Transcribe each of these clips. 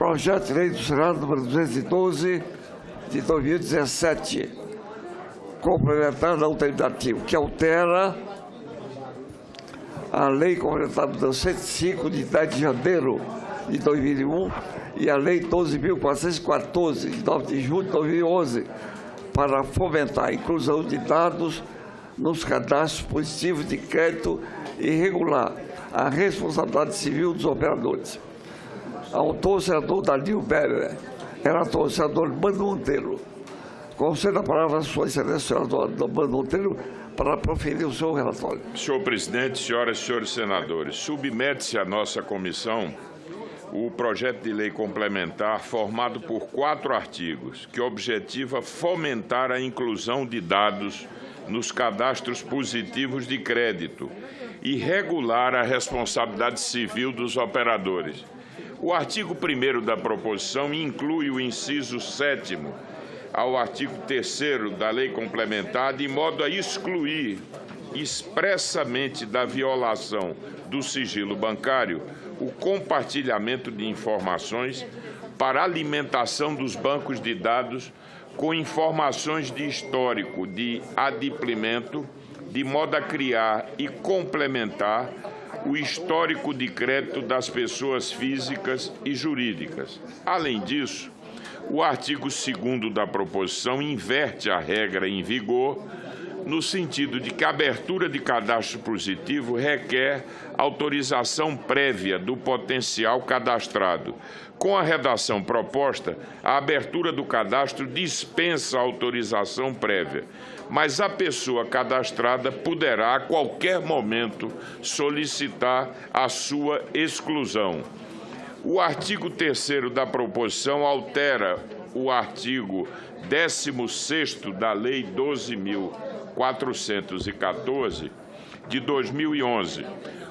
Projeto de Lei do Senado número 212 de 2017, complementar ao alternativo, que altera a Lei Complementar número 105 de 10 de janeiro de 2001 e a Lei 12.414 de 9 de julho de 2011, para fomentar a inclusão de dados nos cadastros positivos de crédito e regular a responsabilidade civil dos operadores. Autor, senador Danilo Beller. Relator, senador Mano Monteiro. Concedo a palavra à sua excelência, senador Mano Monteiro, para proferir o seu relatório. Senhor presidente, senhoras e senhores senadores, submete-se à nossa comissão o projeto de lei complementar formado por 4 artigos, que objetiva fomentar a inclusão de dados nos cadastros positivos de crédito e regular a responsabilidade civil dos operadores. O artigo 1º da proposição inclui o inciso 7º ao artigo 3º da lei complementar, de modo a excluir expressamente da violação do sigilo bancário o compartilhamento de informações para alimentação dos bancos de dados com informações de histórico de adimplemento, de modo a criar e complementar o histórico de crédito das pessoas físicas e jurídicas. Além disso, o artigo 2º da proposição inverte a regra em vigor no sentido de que a abertura de cadastro positivo requer autorização prévia do potencial cadastrado. Com a redação proposta, a abertura do cadastro dispensa a autorização prévia, mas a pessoa cadastrada poderá, a qualquer momento, solicitar a sua exclusão. O artigo 3º da proposição altera o artigo 16º da Lei 12.414, de 2011.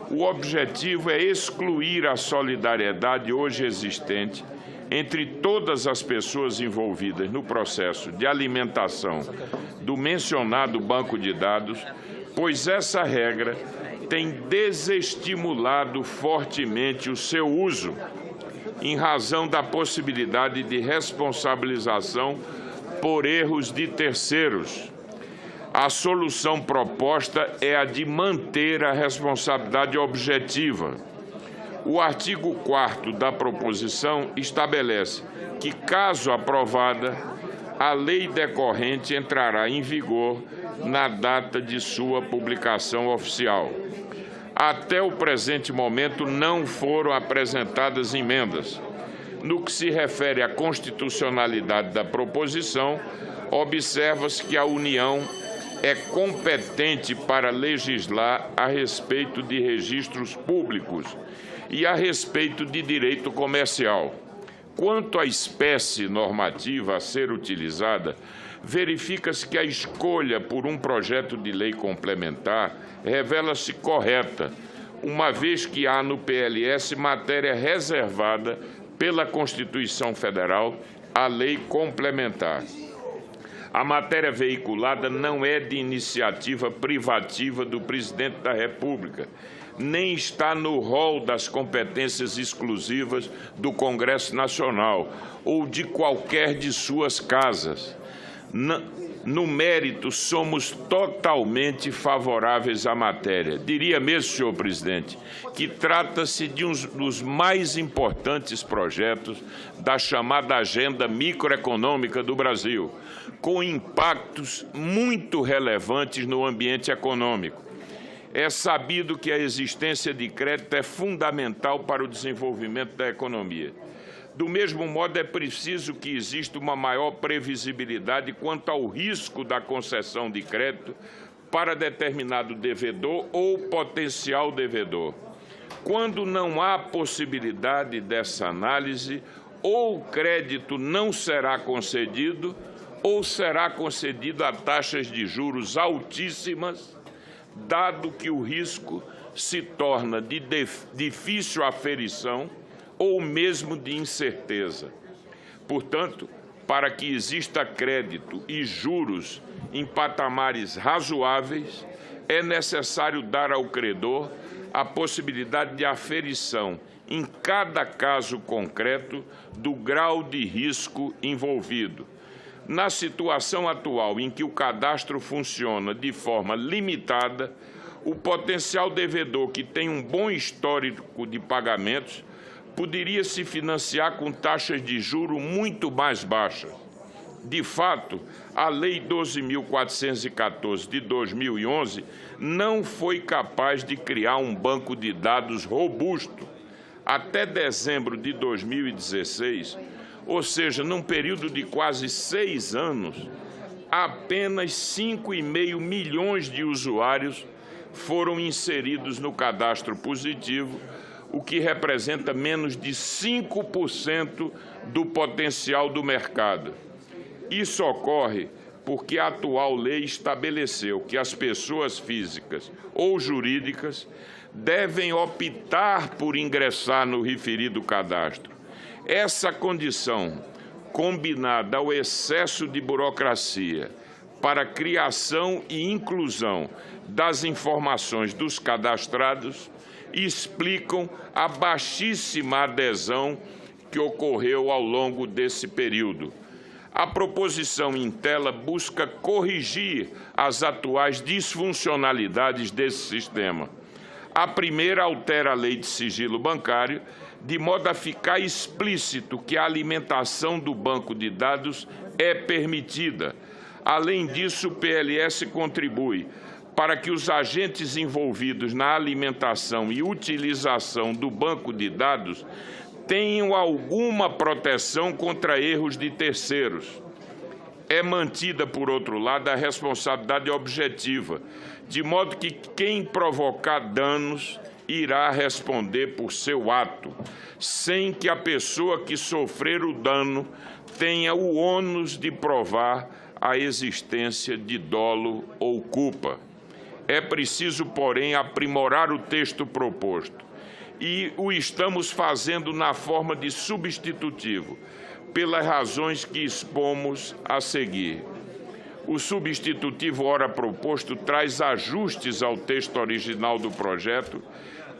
O objetivo é excluir a solidariedade hoje existente entre todas as pessoas envolvidas no processo de alimentação do mencionado banco de dados, pois essa regra tem desestimulado fortemente o seu uso, em razão da possibilidade de responsabilização por erros de terceiros. A solução proposta é a de manter a responsabilidade objetiva. O artigo 4º da proposição estabelece que, caso aprovada, a lei decorrente entrará em vigor na data de sua publicação oficial. Até o presente momento não foram apresentadas emendas. No que se refere à constitucionalidade da proposição, observa-se que a União é competente para legislar a respeito de registros públicos e a respeito de direito comercial. Quanto à espécie normativa a ser utilizada, verifica-se que a escolha por um projeto de lei complementar revela-se correta, uma vez que há no PLS matéria reservada pela Constituição Federal à lei complementar. A matéria veiculada não é de iniciativa privativa do Presidente da República, nem está no rol das competências exclusivas do Congresso Nacional ou de qualquer de suas casas. No mérito, somos totalmente favoráveis à matéria. Diria mesmo, senhor presidente, que trata-se de um dos mais importantes projetos da chamada agenda microeconômica do Brasil, com impactos muito relevantes no ambiente econômico. É sabido que a existência de crédito é fundamental para o desenvolvimento da economia. Do mesmo modo, é preciso que exista uma maior previsibilidade quanto ao risco da concessão de crédito para determinado devedor ou potencial devedor. Quando não há possibilidade dessa análise, ou o crédito não será concedido, ou será concedido a taxas de juros altíssimas, dado que o risco se torna de difícil aferição ou mesmo de incerteza. Portanto, para que exista crédito e juros em patamares razoáveis, é necessário dar ao credor a possibilidade de aferição, em cada caso concreto, do grau de risco envolvido. Na situação atual, em que o cadastro funciona de forma limitada, o potencial devedor que tem um bom histórico de pagamentos poderia se financiar com taxas de juros muito mais baixas. De fato, a Lei 12.414 de 2011 não foi capaz de criar um banco de dados robusto. Até dezembro de 2016, ou seja, num período de quase 6 anos, apenas 5,5 milhões de usuários foram inseridos no cadastro positivo, o que representa menos de 5% do potencial do mercado. Isso ocorre porque a atual lei estabeleceu que as pessoas físicas ou jurídicas devem optar por ingressar no referido cadastro. Essa condição, combinada ao excesso de burocracia para a criação e inclusão das informações dos cadastrados, explicam a baixíssima adesão que ocorreu ao longo desse período. A proposição em tela busca corrigir as atuais disfuncionalidades desse sistema. A primeira altera a Lei de Sigilo Bancário, de modo a ficar explícito que a alimentação do banco de dados é permitida. Além disso, o PLS contribui para que os agentes envolvidos na alimentação e utilização do banco de dados tenham alguma proteção contra erros de terceiros. É mantida, por outro lado, a responsabilidade objetiva, de modo que quem provocar danos irá responder por seu ato, sem que a pessoa que sofrer o dano tenha o ônus de provar a existência de dolo ou culpa. É preciso, porém, aprimorar o texto proposto, e o estamos fazendo na forma de substitutivo, pelas razões que expomos a seguir. O substitutivo ora proposto traz ajustes ao texto original do projeto,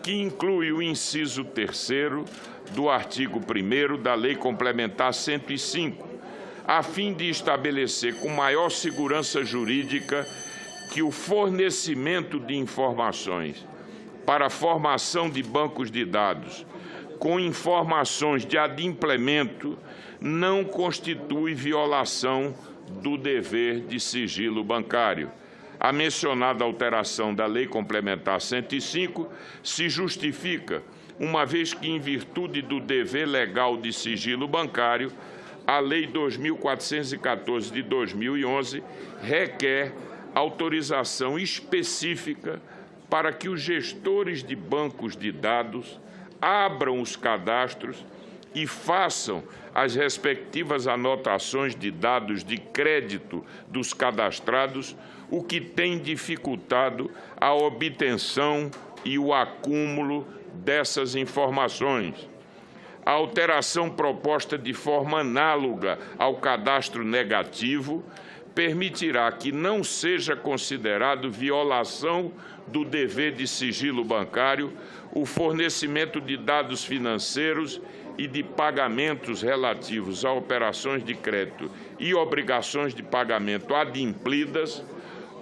que inclui o inciso 3º do artigo 1º da Lei Complementar 105, a fim de estabelecer com maior segurança jurídica que o fornecimento de informações para a formação de bancos de dados com informações de adimplemento não constitui violação do dever de sigilo bancário. A mencionada alteração da Lei Complementar 105 se justifica, uma vez que, em virtude do dever legal de sigilo bancário, a Lei 2.414 de 2011 requer autorização específica para que os gestores de bancos de dados abram os cadastros e façam as respectivas anotações de dados de crédito dos cadastrados, o que tem dificultado a obtenção e o acúmulo dessas informações. A alteração proposta de forma análoga ao cadastro negativo permitirá que não seja considerado violação do dever de sigilo bancário o fornecimento de dados financeiros e de pagamentos relativos a operações de crédito e obrigações de pagamento adimplidas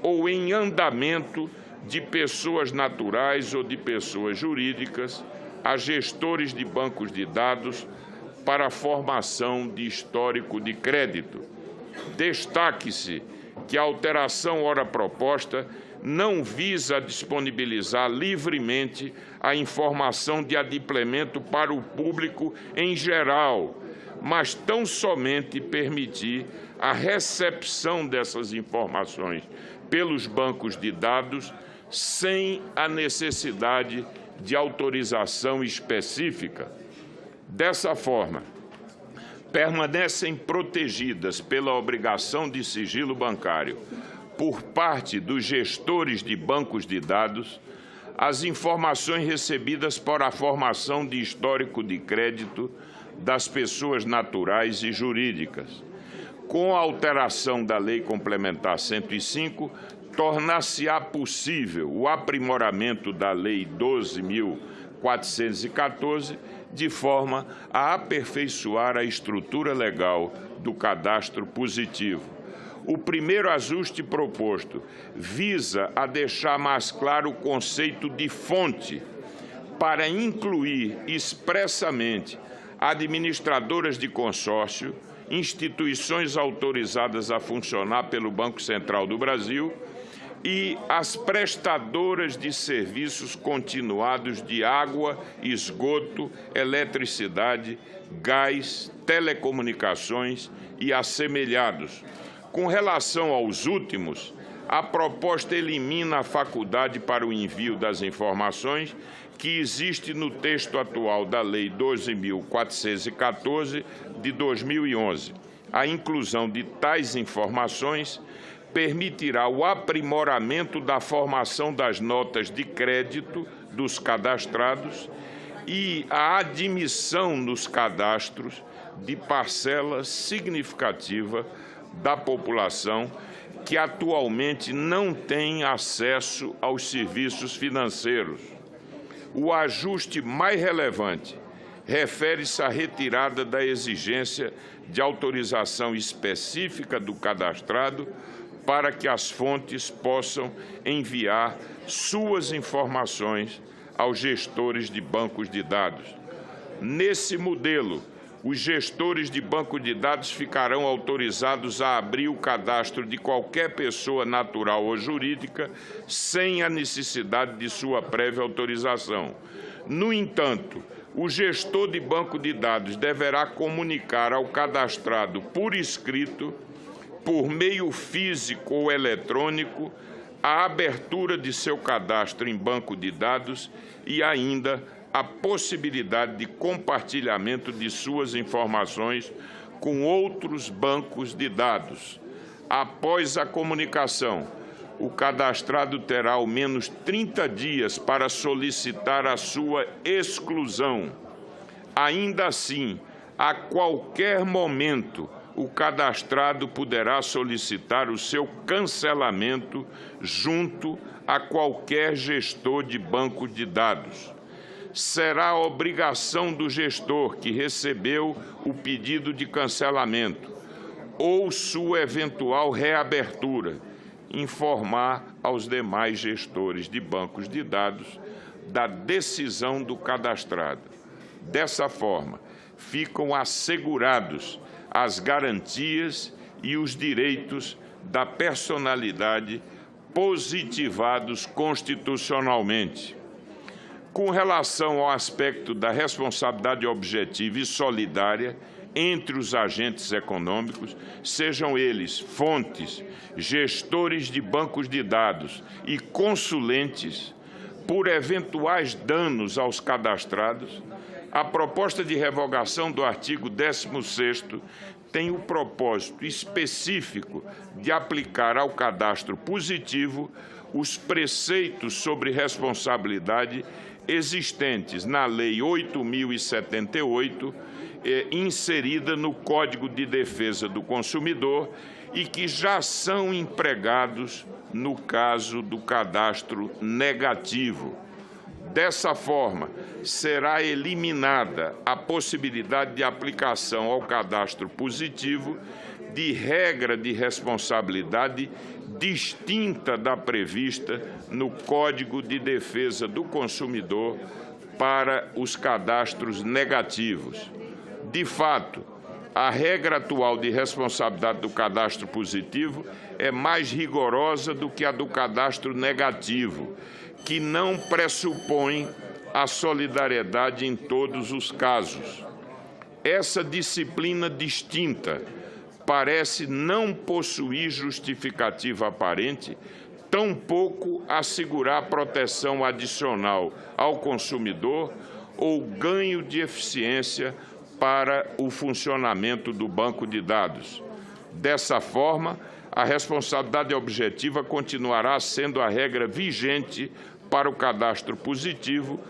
ou em andamento de pessoas naturais ou de pessoas jurídicas a gestores de bancos de dados para a formação de histórico de crédito. Destaque-se que a alteração ora proposta não visa disponibilizar livremente a informação de adimplemento para o público em geral, mas tão somente permitir a recepção dessas informações pelos bancos de dados sem a necessidade de autorização específica. Dessa forma, permanecem protegidas pela obrigação de sigilo bancário por parte dos gestores de bancos de dados as informações recebidas para a formação de histórico de crédito das pessoas naturais e jurídicas. Com a alteração da Lei Complementar 105, tornar-se-á possível o aprimoramento da Lei 12.414, de forma a aperfeiçoar a estrutura legal do cadastro positivo. O primeiro ajuste proposto visa a deixar mais claro o conceito de fonte, para incluir expressamente administradoras de consórcio, instituições autorizadas a funcionar pelo Banco Central do Brasil e as prestadoras de serviços continuados de água, esgoto, eletricidade, gás, telecomunicações e assemelhados. Com relação aos últimos, a proposta elimina a faculdade para o envio das informações que existe no texto atual da Lei 12.414 de 2011. A inclusão de tais informações permitirá o aprimoramento da formação das notas de crédito dos cadastrados e a admissão nos cadastros de parcela significativa da população que atualmente não tem acesso aos serviços financeiros. O ajuste mais relevante refere-se à retirada da exigência de autorização específica do cadastrado para que as fontes possam enviar suas informações aos gestores de bancos de dados. Nesse modelo, os gestores de banco de dados ficarão autorizados a abrir o cadastro de qualquer pessoa natural ou jurídica sem a necessidade de sua prévia autorização. No entanto, o gestor de banco de dados deverá comunicar ao cadastrado por escrito, por meio físico ou eletrônico, a abertura de seu cadastro em banco de dados e ainda a possibilidade de compartilhamento de suas informações com outros bancos de dados. Após a comunicação, o cadastrado terá ao menos 30 dias para solicitar a sua exclusão. Ainda assim, a qualquer momento, o cadastrado poderá solicitar o seu cancelamento junto a qualquer gestor de banco de dados. Será a obrigação do gestor que recebeu o pedido de cancelamento ou sua eventual reabertura informar aos demais gestores de bancos de dados da decisão do cadastrado. Dessa forma, ficam assegurados as garantias e os direitos da personalidade positivados constitucionalmente. Com relação ao aspecto da responsabilidade objetiva e solidária entre os agentes econômicos, sejam eles fontes, gestores de bancos de dados e consulentes, por eventuais danos aos cadastrados, a proposta de revogação do artigo 16º tem o propósito específico de aplicar ao cadastro positivo os preceitos sobre responsabilidade existentes na Lei 8.078, inserida no Código de Defesa do Consumidor e que já são empregados no caso do cadastro negativo. Dessa forma, será eliminada a possibilidade de aplicação ao cadastro positivo de regra de responsabilidade distinta da prevista no Código de Defesa do Consumidor para os cadastros negativos. De fato, a regra atual de responsabilidade do cadastro positivo é mais rigorosa do que a do cadastro negativo, que não pressupõe a solidariedade em todos os casos. Essa disciplina distinta parece não possuir justificativa aparente, tampouco assegurar proteção adicional ao consumidor ou ganho de eficiência para o funcionamento do banco de dados. Dessa forma, a responsabilidade objetiva continuará sendo a regra vigente para o cadastro positivo,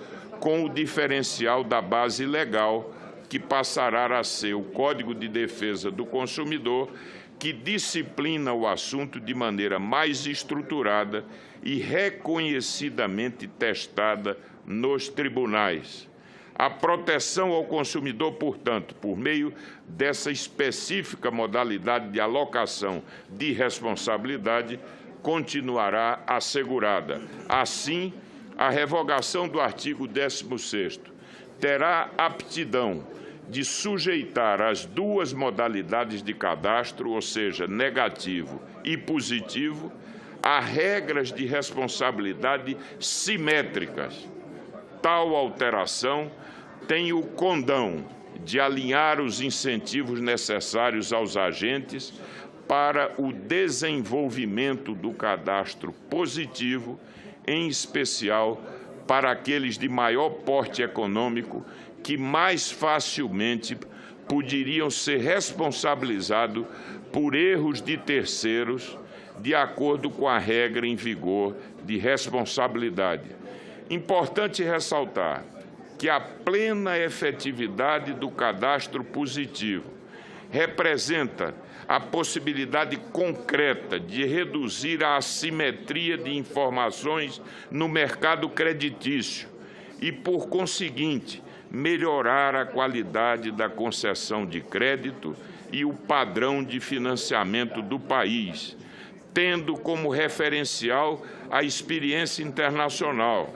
com o diferencial da base legal, que passará a ser o Código de Defesa do Consumidor, que disciplina o assunto de maneira mais estruturada e reconhecidamente testada nos tribunais. A proteção ao consumidor, portanto, por meio dessa específica modalidade de alocação de responsabilidade, continuará assegurada. Assim, a revogação do artigo 16º terá aptidão de sujeitar as duas modalidades de cadastro, ou seja, negativo e positivo, a regras de responsabilidade simétricas. Tal alteração tem o condão de alinhar os incentivos necessários aos agentes para o desenvolvimento do cadastro positivo, em especial para aqueles de maior porte econômico que mais facilmente poderiam ser responsabilizados por erros de terceiros, de acordo com a regra em vigor de responsabilidade. Importante ressaltar que a plena efetividade do cadastro positivo representa a possibilidade concreta de reduzir a assimetria de informações no mercado creditício e, por conseguinte, melhorar a qualidade da concessão de crédito e o padrão de financiamento do país, tendo como referencial a experiência internacional.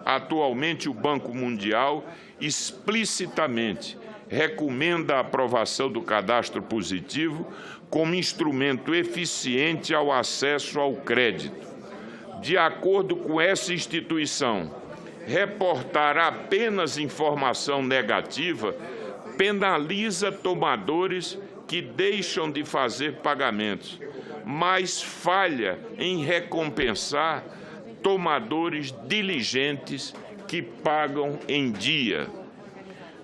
Atualmente, o Banco Mundial explicitamente recomenda a aprovação do cadastro positivo como instrumento eficiente ao acesso ao crédito. De acordo com essa instituição, reportar apenas informação negativa penaliza tomadores que deixam de fazer pagamentos, mas falha em recompensar tomadores diligentes que pagam em dia.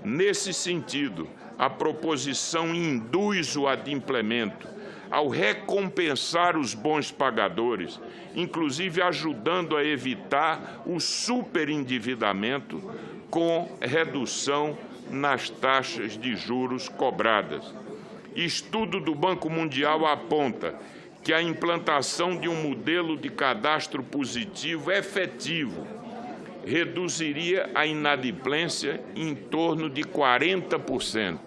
Nesse sentido, a proposição induz o adimplemento ao recompensar os bons pagadores, inclusive ajudando a evitar o superendividamento com redução nas taxas de juros cobradas. Estudo do Banco Mundial aponta que a implantação de um modelo de cadastro positivo efetivo reduziria a inadimplência em torno de 40%,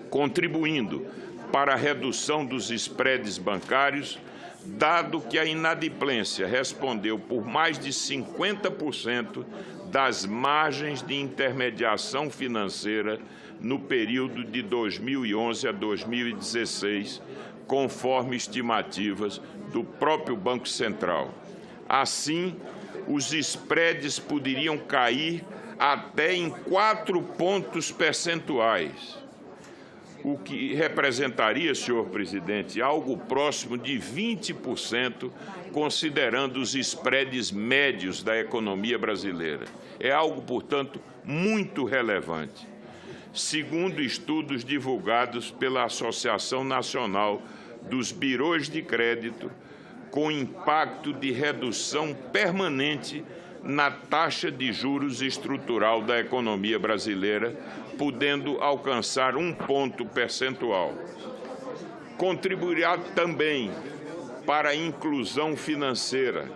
contribuindo para a redução dos spreads bancários, dado que a inadimplência respondeu por mais de 50% das margens de intermediação financeira no período de 2011 a 2016, conforme estimativas do próprio Banco Central. Assim, os spreads poderiam cair até em 4 pontos percentuais, o que representaria, senhor presidente, algo próximo de 20%, considerando os spreads médios da economia brasileira. É algo, portanto, muito relevante. Segundo estudos divulgados pela Associação Nacional dos Birôs de Crédito, com impacto de redução permanente na taxa de juros estrutural da economia brasileira, podendo alcançar 1 ponto percentual. Contribuirá também para a inclusão financeira,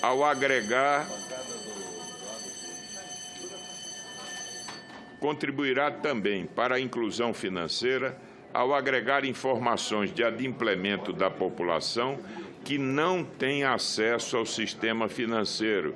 ao agregar informações de adimplemento da população que não tem acesso ao sistema financeiro,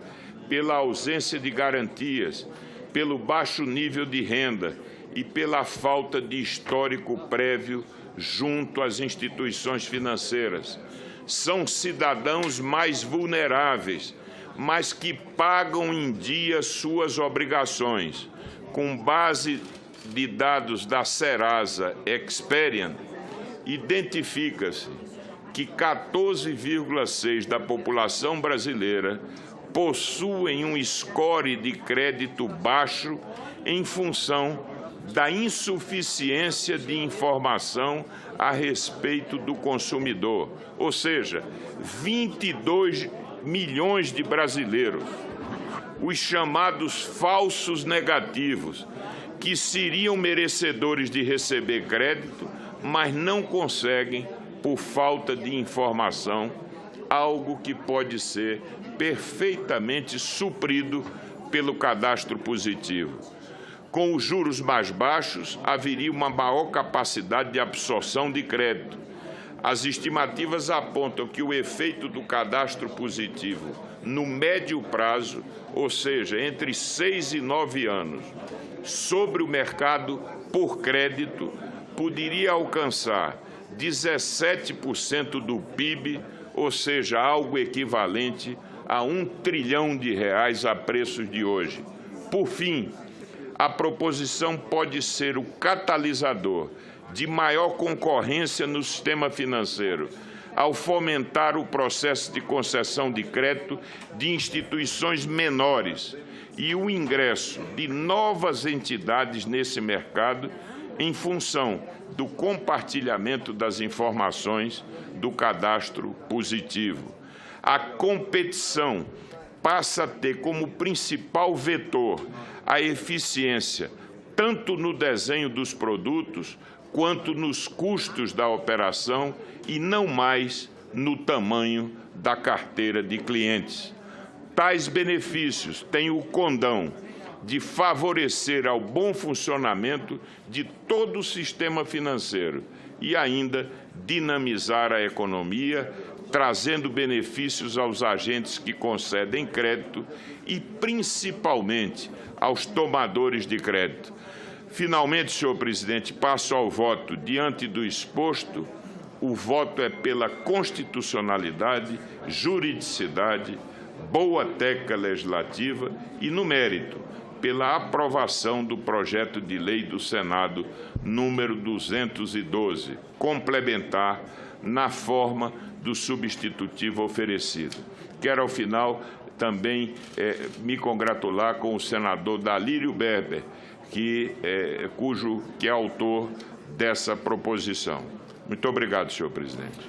pela ausência de garantias, pelo baixo nível de renda e pela falta de histórico prévio junto às instituições financeiras. São cidadãos mais vulneráveis, mas que pagam em dia suas obrigações. Com base de dados da Serasa Experian, identifica-se que 14,6% da população brasileira possuem um score de crédito baixo em função da insuficiência de informação a respeito do consumidor, ou seja, 22 milhões de brasileiros, os chamados falsos negativos, que seriam merecedores de receber crédito, mas não conseguem por falta de informação, algo que pode ser perfeitamente suprido pelo cadastro positivo. Com os juros mais baixos, haveria uma maior capacidade de absorção de crédito. As estimativas apontam que o efeito do cadastro positivo no médio prazo, ou seja, entre 6 e 9 anos, sobre o mercado por crédito, poderia alcançar 17% do PIB, ou seja, algo equivalente a R$1 trilhão a preços de hoje. Por fim, a proposição pode ser o catalisador de maior concorrência no sistema financeiro, ao fomentar o processo de concessão de crédito de instituições menores e o ingresso de novas entidades nesse mercado em função do compartilhamento das informações do cadastro positivo. A competição passa a ter como principal vetor a eficiência, tanto no desenho dos produtos, quanto nos custos da operação e não mais no tamanho da carteira de clientes. Tais benefícios têm o condão de favorecer ao bom funcionamento de todo o sistema financeiro e ainda dinamizar a economia, trazendo benefícios aos agentes que concedem crédito e, principalmente, aos tomadores de crédito. Finalmente, senhor presidente, passo ao voto. Diante do exposto, o voto é pela constitucionalidade, juridicidade, boa técnica legislativa e, no mérito, pela aprovação do projeto de lei do Senado número 212, complementar na forma do substitutivo oferecido. Quero, ao final, também me congratular com o senador Dalírio Berber, que é autor dessa proposição. Muito obrigado, senhor presidente.